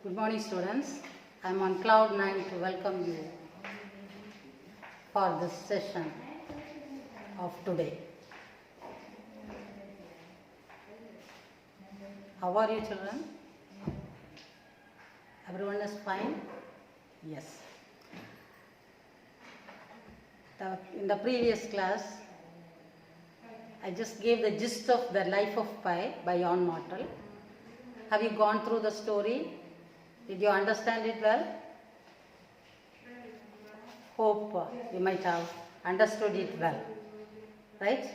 Good morning, students. I am on cloud 9 to welcome you for this session of today. How are you, children? Everyone is fine? Yes. In the previous class, I just gave the gist of the life of Pi by Jan Martel. Have you gone through the story? Did you understand it well? Hope you might have understood it well. Right?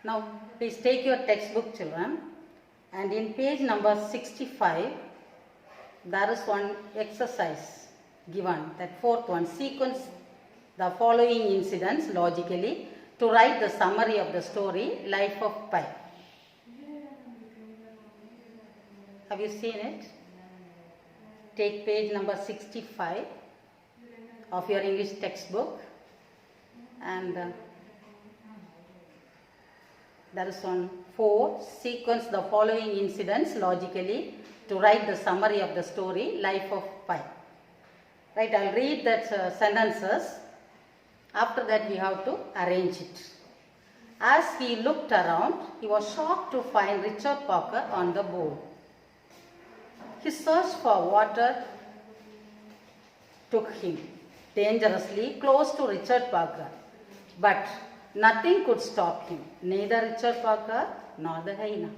Now, please take your textbook, children, and in page number 65, there is one exercise given, that fourth one, sequence the following incidents logically to write the summary of the story, Life of Pi. Have you seen it? Take page number 65 of your English textbook, and there is one 4, sequence the following incidents logically to write the summary of the story, Life of Pi. Right, I'll read that sentences. After that we have to arrange it. As he looked around, he was shocked to find Richard Parker on the board. He searched for water took him dangerously close to Richard Parker, but nothing could stop him, neither Richard Parker nor the hyena.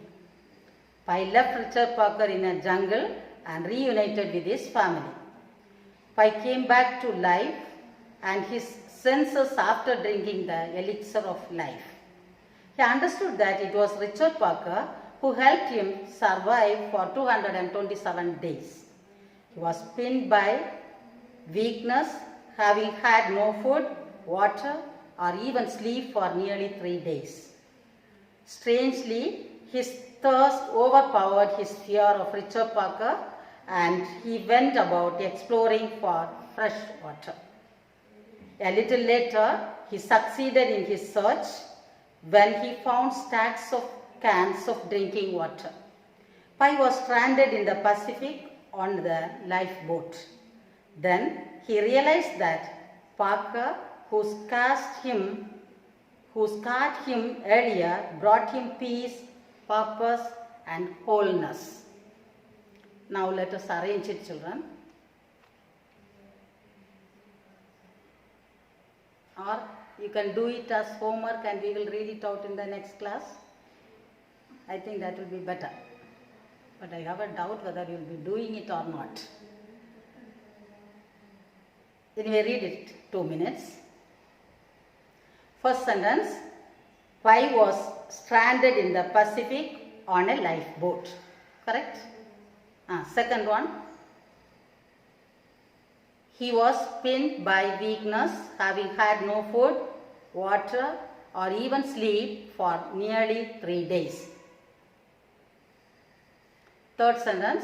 Pi left Richard Parker in a jungle and reunited with his family. Pi came back to life and his senses after drinking the elixir of life. He understood that it was Richard Parker who helped him survive for 227 days. He was pinned by weakness, having had no food, water, or even sleep for nearly 3 days. Strangely, his thirst overpowered his fear of Richard Parker, and he went about exploring for fresh water. A little later, he succeeded in his search when he found stacks of cans of drinking water. Pi was stranded in the Pacific on the lifeboat. Then he realized that Parker, who scarred him earlier, brought him peace, purpose, and wholeness. Now let us arrange it, children. Or you can do it as homework and we will read it out in the next class. I think that will be better. But I have a doubt whether you will be doing it or not. Anyway, read it 2 minutes. First sentence, Pi was stranded in the Pacific on a lifeboat. Correct? Second one, he was pinned by weakness, having had no food, water, or even sleep for nearly 3 days. Third sentence,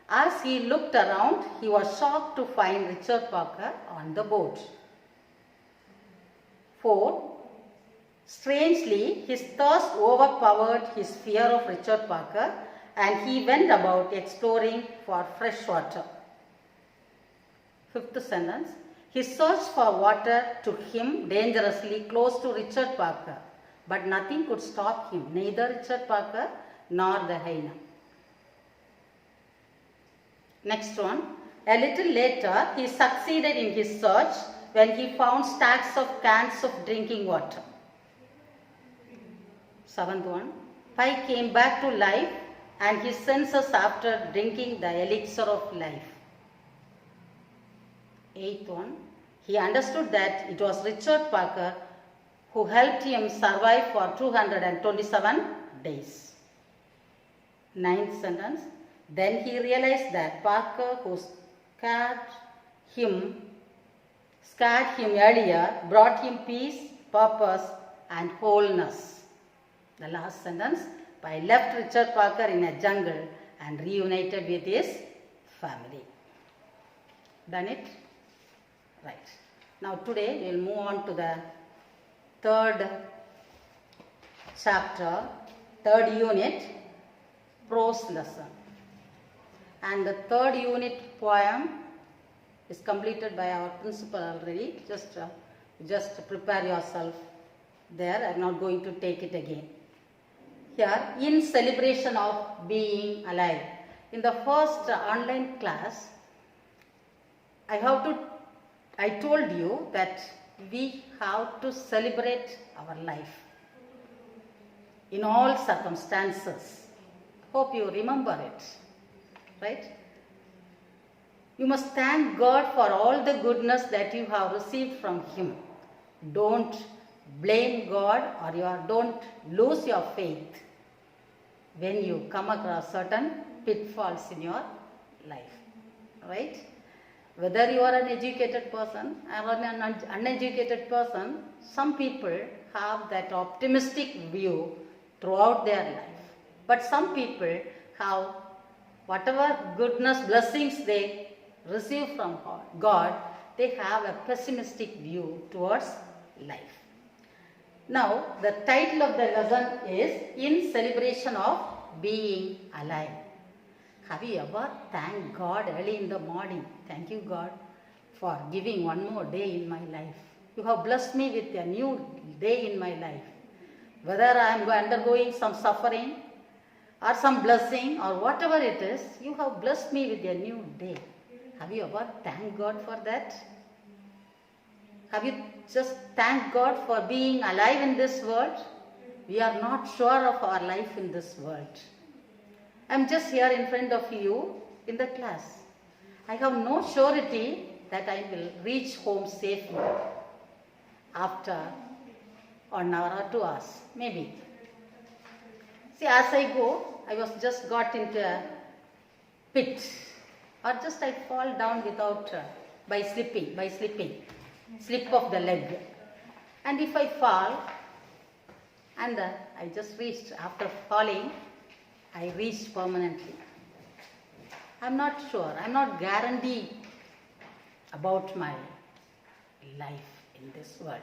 as he looked around, he was shocked to find Richard Parker on the boat. 4. Strangely, his thirst overpowered his fear of Richard Parker, and he went about exploring for fresh water. Fifth sentence, his search for water took him dangerously close to Richard Parker, but nothing could stop him, neither Richard Parker nor the hyena. Next one, a little later he succeeded in his search when he found stacks of cans of drinking water. Seventh one, Pi came back to life and his senses after drinking the elixir of life. Eighth one, he understood that it was Richard Parker who helped him survive for 227 days. Ninth sentence, then he realized that Parker, who scarred him earlier, brought him peace, purpose, and wholeness. The last sentence, Pi left Richard Parker in a jungle and reunited with his family. Done it? Right. Now today we will move on to the third chapter, third unit, prose lesson. And the third unit poem is completed by our principal already. Just prepare yourself there. I am not going to take it again. Here, in celebration of being alive. In the first online class, I told you that we have to celebrate our life in all circumstances. Hope you remember it, right? You must thank God for all the goodness that you have received from Him. Don't blame God, or don't lose your faith when you come across certain pitfalls in your life, right? Whether you are an educated person or an uneducated person, some people have that optimistic view throughout their life. But some people have whatever goodness, blessings they receive from God, they have a pessimistic view towards life. Now, the title of the lesson is In Celebration of Being Alive. Have you ever thanked God early in the morning? Thank you, God, for giving one more day in my life. You have blessed me with a new day in my life. Whether I am undergoing some suffering or some blessing or whatever it is, you have blessed me with a new day. Have you ever thanked God for that? Have you just thanked God for being alive in this world? We are not sure of our life in this world. I am just here in front of you in the class. I have no surety that I will reach home safely after 1 hour or 2 hours, maybe. See, as I go, I was just got into a pit, or just I fall down without, by slipping, slip of the leg. And if I fall, and I just reached, after falling, I reached permanently. I'm not sure, I'm not guaranteed about my life in this world.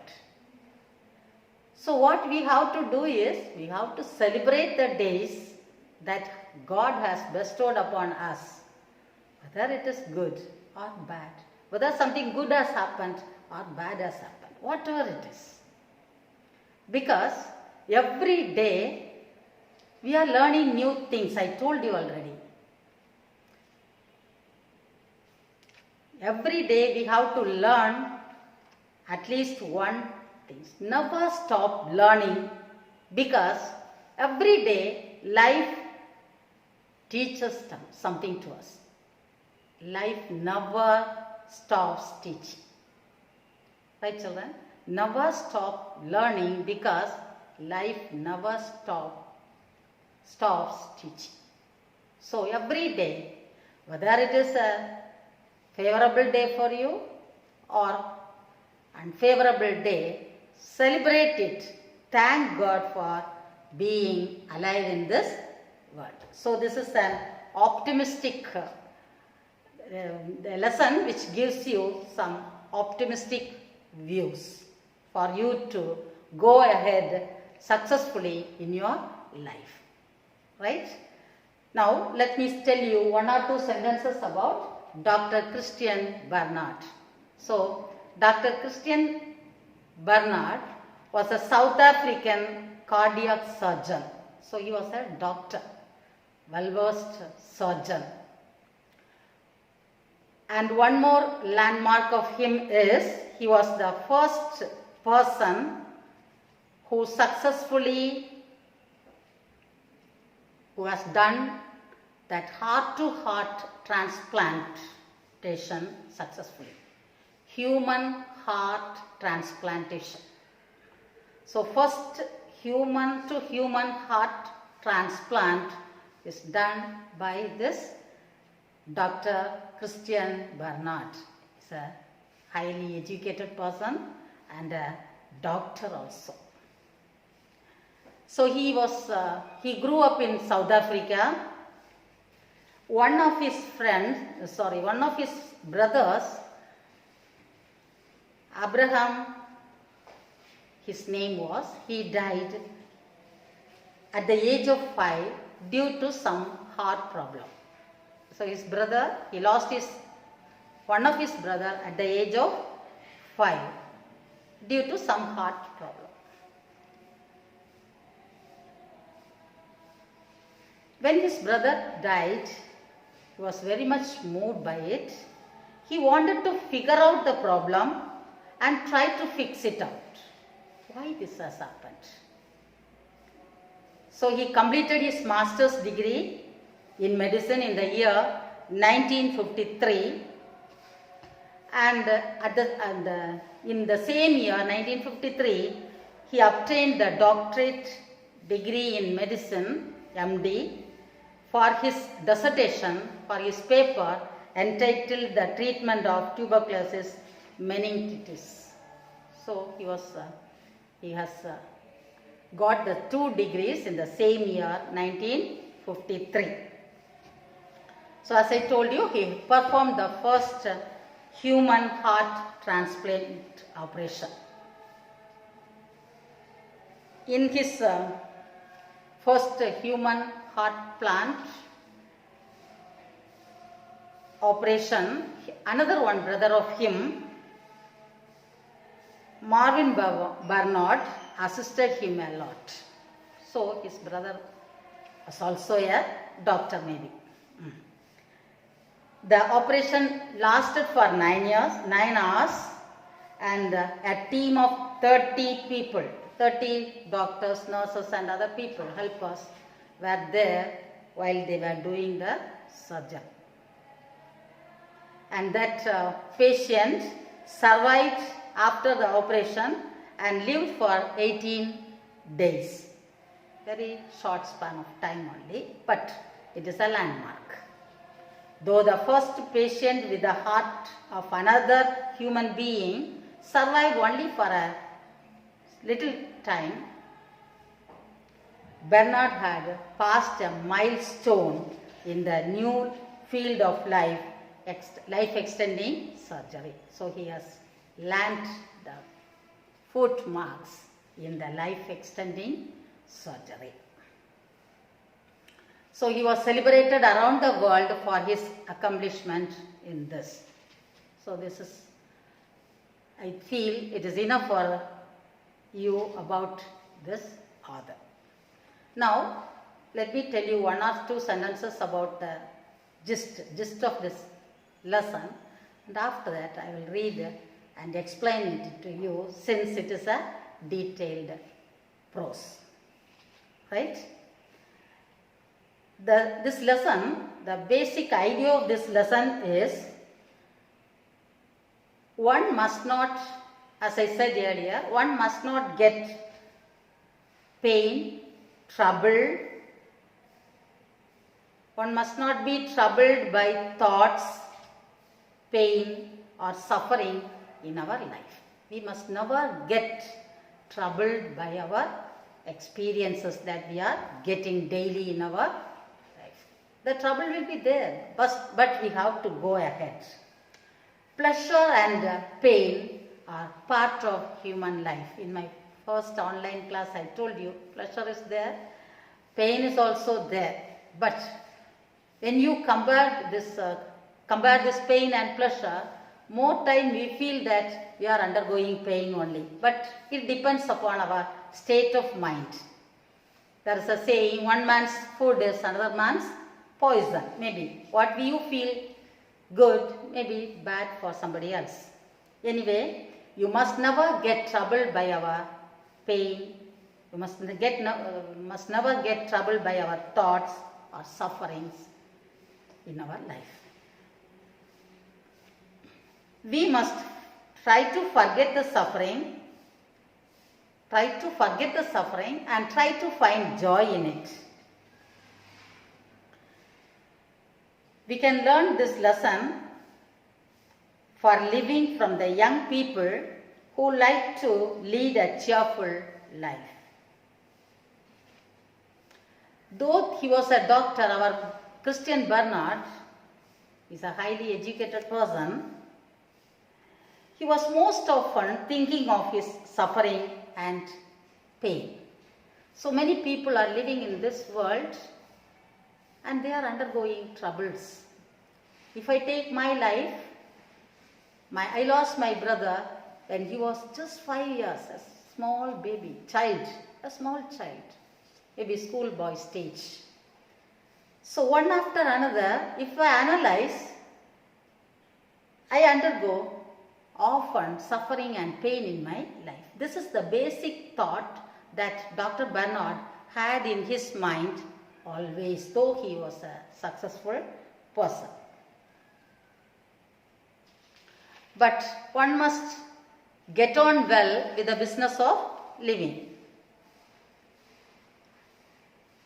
So what we have to do is, we have to celebrate the days that God has bestowed upon us, whether it is good or bad, whether something good has happened or bad has happened, whatever it is. Because every day we are learning new things, I told you already. Every day we have to learn at least one thing. Never stop learning, because every day life teaches something to us. Life never stops teaching. Right, children? Never stop learning, because life never stops teaching. So every day, whether it is a favorable day for you or unfavorable day, celebrate it. Thank God for being alive in this world. So this is an optimistic lesson which gives you some optimistic views for you to go ahead successfully in your life. Right? Now let me tell you 1 or 2 sentences about Dr. Christian Barnard. So Dr. Christian Barnard was a South African cardiac surgeon. So he was a doctor, well-versed surgeon. And one more landmark of him is, he was the first person who has done that heart-to-heart transplantation successfully. Human heart transplantation. So first human-to-human heart transplant is done by this Dr. Christian Barnard. He's a highly educated person and a doctor also. So he grew up in South Africa. One of his brothers, Abraham, his name was, he died at the age of 5 due to some heart problem. So his brother, he lost one of his brother at the age of 5 due to some heart problem. When his brother died, he was very much moved by it. He wanted to figure out the problem and try to fix it out. Why this has happened? So he completed his master's degree in medicine in the year 1953, and in the same year 1953 he obtained the doctorate degree in medicine, MD, for his dissertation, for his paper entitled The Treatment of Tuberculosis Meningitis. So he has got the 2 degrees in the same year 1953. So as I told you, he performed the first human heart transplant operation. In his first human heart plant operation, another one brother of him, Marvin Bernard, assisted him a lot. So his brother was also a doctor maybe. The operation lasted for 9 hours, and a team of 30 people, 30 doctors, nurses and other people, helpers were there while they were doing the surgery. And that patient survived after the operation and lived for 18 days. Very short span of time only, but it is a landmark. Though the first patient with the heart of another human being survived only for a little time, Bernard had passed a milestone in the new field of life extending surgery. So he has landed the footmarks in the life extending surgery. So he was celebrated around the world for his accomplishment in this. So this is, I feel it is enough for you about this author. Now let me tell you 1 or 2 sentences about the gist of this lesson, and after that I will read and explain it to you, since it is a detailed prose. Right? This lesson, the basic idea of this lesson is, one must not, as I said earlier, one must not get pain, trouble. One must not be troubled by thoughts, pain or suffering in our life. We must never get troubled by our experiences that we are getting daily in our life. The trouble will be there, but we have to go ahead. Pleasure and pain are part of human life. In my first online class I told you, pleasure is there, pain is also there. But when you compare this pain and pleasure, more time we feel that we are undergoing pain only. But it depends upon our state of mind. There is a saying, one man's food is another man's poison. Maybe what you feel good may be bad for somebody else. Anyway, you must never get troubled by our pain. You must never get troubled by our thoughts or sufferings in our life. We must try to forget the suffering, and try to find joy in it. We can learn this lesson for living from the young people who like to lead a cheerful life. Though he was a doctor, our Christian Bernard is a highly educated person. He was most often thinking of his suffering and pain. So many people are living in this world and they are undergoing troubles, If I take my life, I lost my brother when he was just 5 years, a small baby, a small child, maybe schoolboy stage. So one after another, if I analyze, I undergo often suffering and pain in my life. This is the basic thought that Dr. Bernard had in his mind always, though he was a successful person. But one must get on well with the business of living.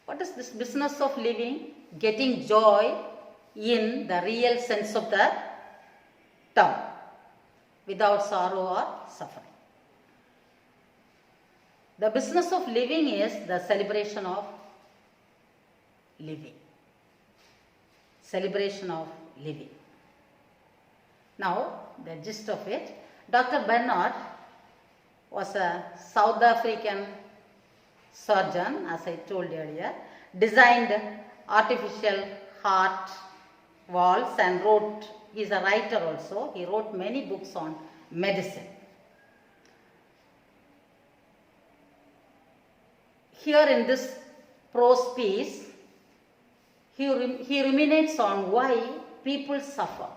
What is this business of living? Getting joy in the real sense of the term, without sorrow or suffering. The business of living is the celebration of living. Celebration of living. Now, the gist of it, Dr. Bernard was a South African surgeon, as I told earlier, designed artificial heart valves and wrote, he is a writer also, he wrote many books on medicine. Here in this prose piece, he ruminates on why people suffer.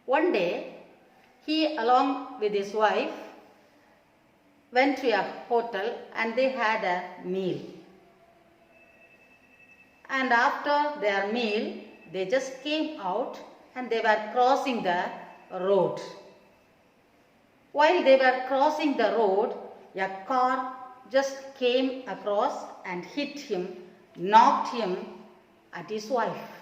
One day, he along with his wife went to a hotel and they had a meal. And after their meal, they just came out and they were crossing the road. While they were crossing the road, a car just came across and hit him, knocked him at his wife.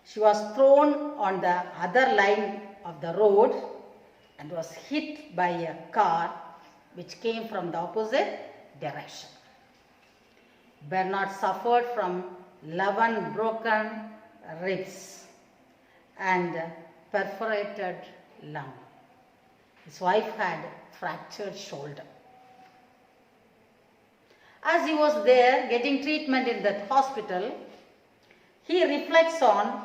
She was thrown on the other line of the road and was hit by a car which came from the opposite direction. Bernard suffered from 11 broken ribs and perforated lung. His wife had fractured shoulder. As he was there getting treatment in that hospital, he reflects on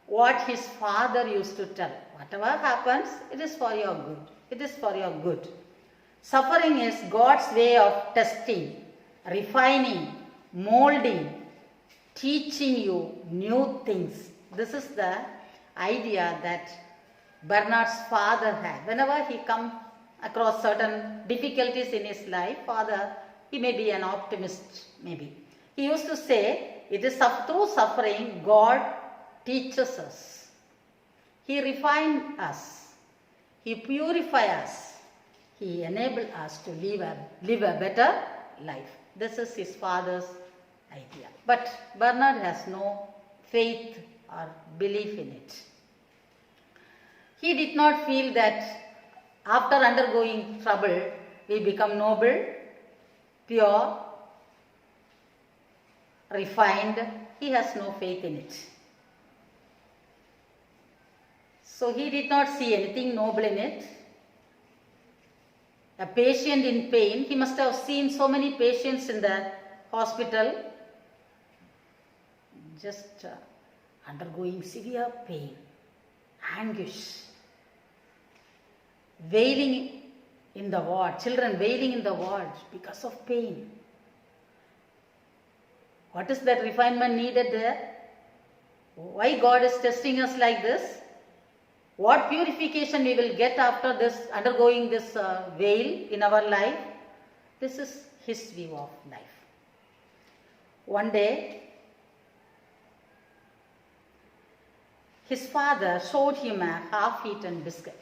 what his father used to tell. Whatever happens, it is for your good. It is for your good. Suffering is God's way of testing, refining, molding, teaching you new things. This is the idea that Bernard's father had. Whenever he comes across certain difficulties in his life, he may be an optimist, maybe. He used to say, it is through suffering God teaches us. He refines us. He purifies us. He enables us to live a better life. This is his father's idea. But Bernard has no faith or belief in it. He did not feel that after undergoing trouble, we become noble, pure, refined. He has no faith in it. So he did not see anything noble in it. A patient in pain, he must have seen so many patients in the hospital just undergoing severe pain, anguish, wailing in the ward, children wailing in the ward because of pain. What is that refinement needed there? Why God is testing us like this? What purification we will get after this, undergoing this veil in our life? This is his view of life. One day, his father showed him a half-eaten biscuit.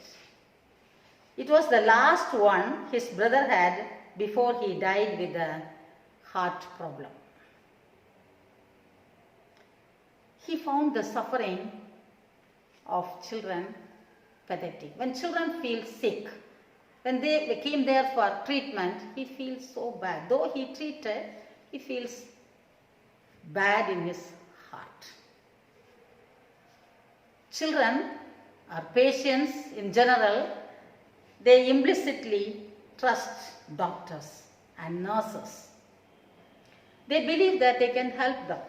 It was the last one his brother had before he died with a heart problem. He found the suffering of children pathetic. When children feel sick, when they came there for treatment, he feels so bad. Though he treated, he feels bad in his heart. Children or patients in general, they implicitly trust doctors and nurses. They believe that they can help them.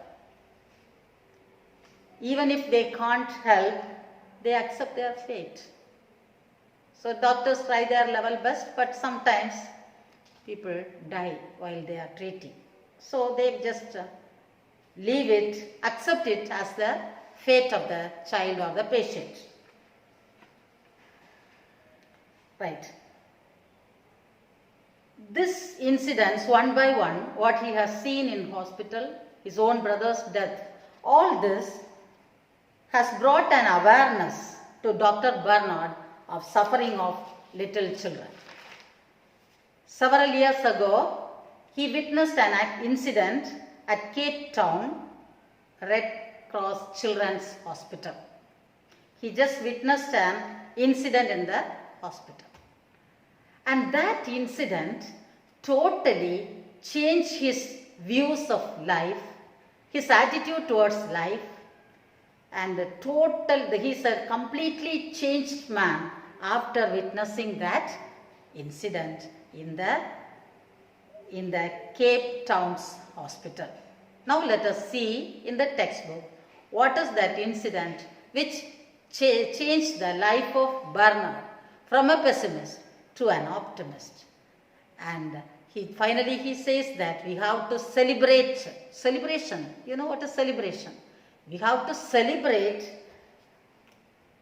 Even if they can't help, they accept their fate. So doctors try their level best, but sometimes people die while they are treating. So they just leave it, accept it as the fate of the child or the patient. Right. This incidents, one by one, what he has seen in hospital, his own brother's death, all this has brought an awareness to Dr. Bernard of suffering of little children. Several years ago, he witnessed an incident at Cape Town Red Cross Children's Hospital. He just witnessed an incident in the hospital. And that incident totally changed his views of life, his attitude towards life, and he's a completely changed man after witnessing that incident in the Cape Town's hospital. Now let us see in the textbook what is that incident which changed the life of Bernard from a pessimist to an optimist. And finally he says that we have to celebration. You know what is celebration? We have to celebrate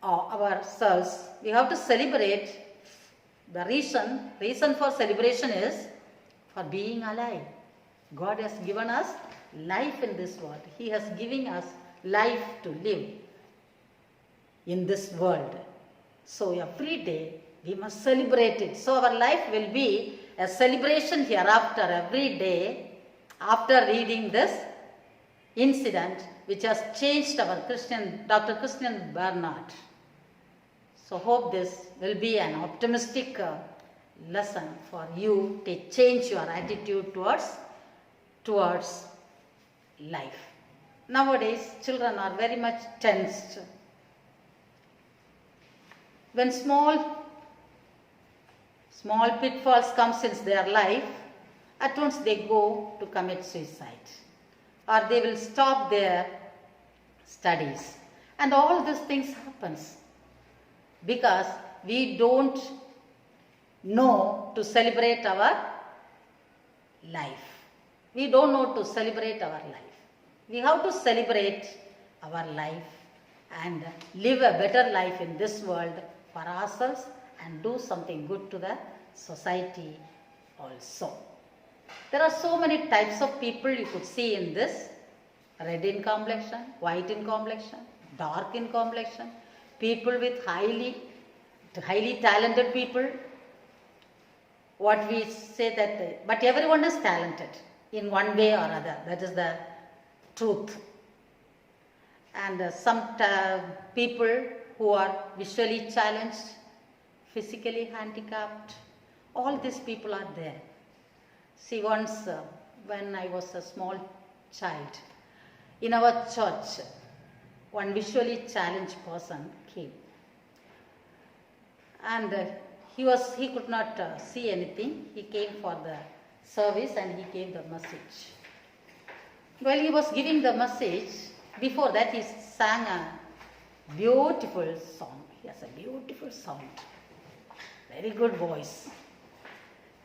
ourselves. We have to celebrate. The reason for celebration is for being alive. God has given us life in this world. He has given us life to live in this world. So every day we must celebrate it. So our life will be a celebration hereafter every day after reading this incident which has changed our Dr. Christian Bernard. So hope this will be an optimistic lesson for you to change your attitude towards life. Nowadays, children are very much tensed. When small pitfalls comes in their life, at once they go to commit suicide, or they will stop their studies, and all these things happens because we don't know to celebrate our life. We don't know to celebrate our life. We have to celebrate our life and live a better life in this world for ourselves and do something good to the society also. There are so many types of people you could see in this. Red in complexion, white in complexion, dark in complexion, people with highly talented people. What we say that, but everyone is talented in one way or other. That is the truth. And some people who are visually challenged, physically handicapped, all these people are there. See, once when I was a small child, in our church, one visually challenged person came. And he could not see anything. He came for the service and he gave the message. While he was giving the message, before that he sang a beautiful song. He has a beautiful sound, very good voice.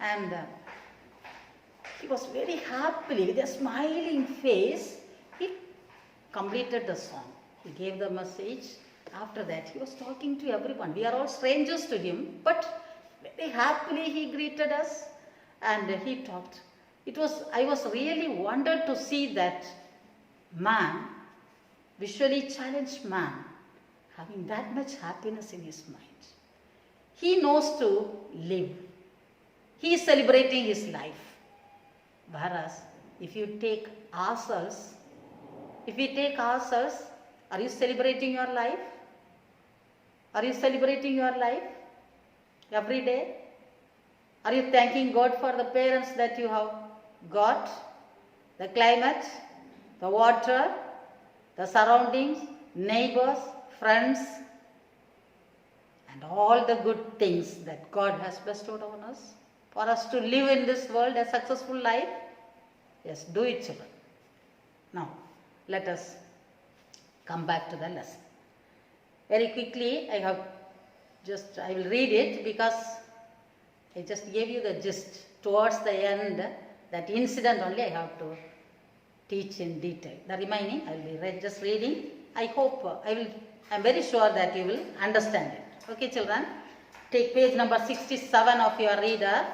And he was very happily, with a smiling face, he completed the song. He gave the message. After that, he was talking to everyone. We are all strangers to him, but very happily he greeted us and he talked. I was really wondered to see that man, visually challenged man, having that much happiness in his mind. He knows to live. He is celebrating his life. Whereas, if we take ourselves, are you celebrating your life? Are you celebrating your life every day? Are you thanking God for the parents that you have got, the climate, the water, the surroundings, neighbors, friends, and all the good things that God has bestowed on us for us to live in this world a successful life? Yes, do it, children. Now, let us come back to the lesson. Very quickly, I will read it because I just gave you the gist. Towards the end, that incident only I have to teach in detail. The remaining I will be just reading. I hope I'm very sure that you will understand it. Okay, children? Take page number 67 of your reader.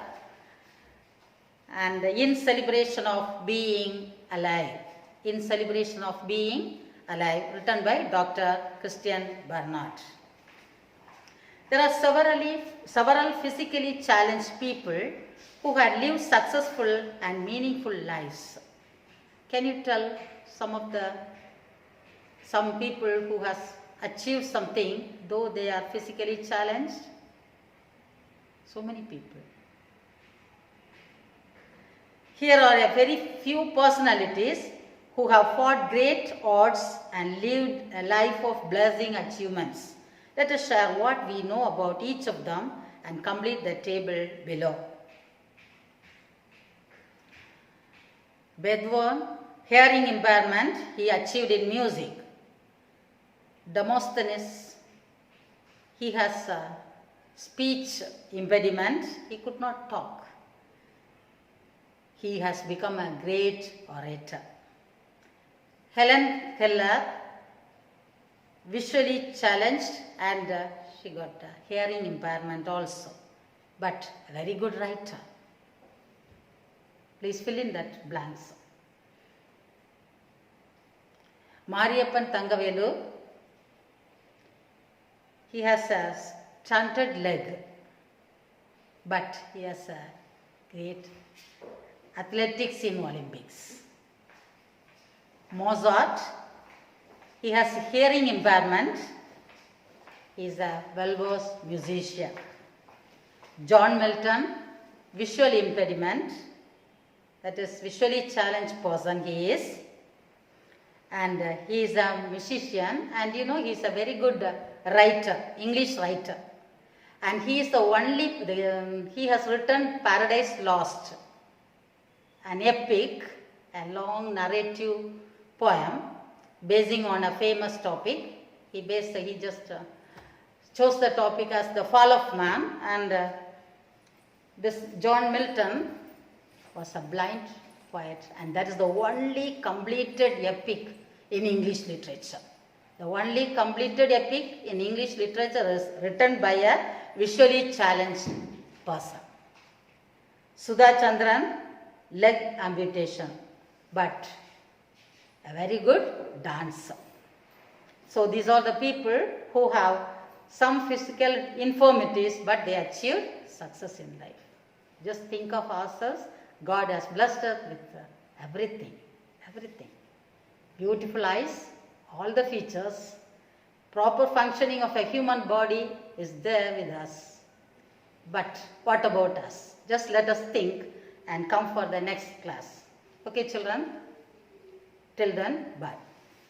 And in celebration of being alive. In celebration of being alive, written by Dr. Christian Barnard. There are several physically challenged people who had lived successful and meaningful lives. Can you tell some people who has achieved something though they are physically challenged? So many people. Here are a very few personalities who have fought great odds and lived a life of blessing achievements. Let us share what we know about each of them and complete the table below. Beethoven, hearing impairment, he achieved in music. Demosthenes, he has a speech impediment, he could not talk. He has become a great orator. Helen Keller, visually challenged and she got a hearing impairment also, but a very good writer. Please fill in that blanks. Mariyappan Thangavelu, he has a stunted leg, but he has a great athletics in Olympics. Mozart, he has hearing impairment. He is a well-versed musician. John Milton, visual impediment, that is visually challenged person he is. And he is a musician and he is a very good writer, English writer. And he is the only, he has written Paradise Lost, an epic, a long narrative poem basing on a famous topic. He just chose the topic as the fall of man, and this John Milton was a blind poet, and that is the only completed epic in English literature. The only completed epic in English literature is written by a visually challenged person. Sudha Chandran, leg amputation, but a very good dancer. So these are the people who have some physical infirmities, but they achieved success in life. Just think of ourselves. God has blessed us with everything. Beautiful eyes, all the features, proper functioning of a human body is there with us. But what about us? Just let us think and come for the next class. Okay, children? Till then, bye.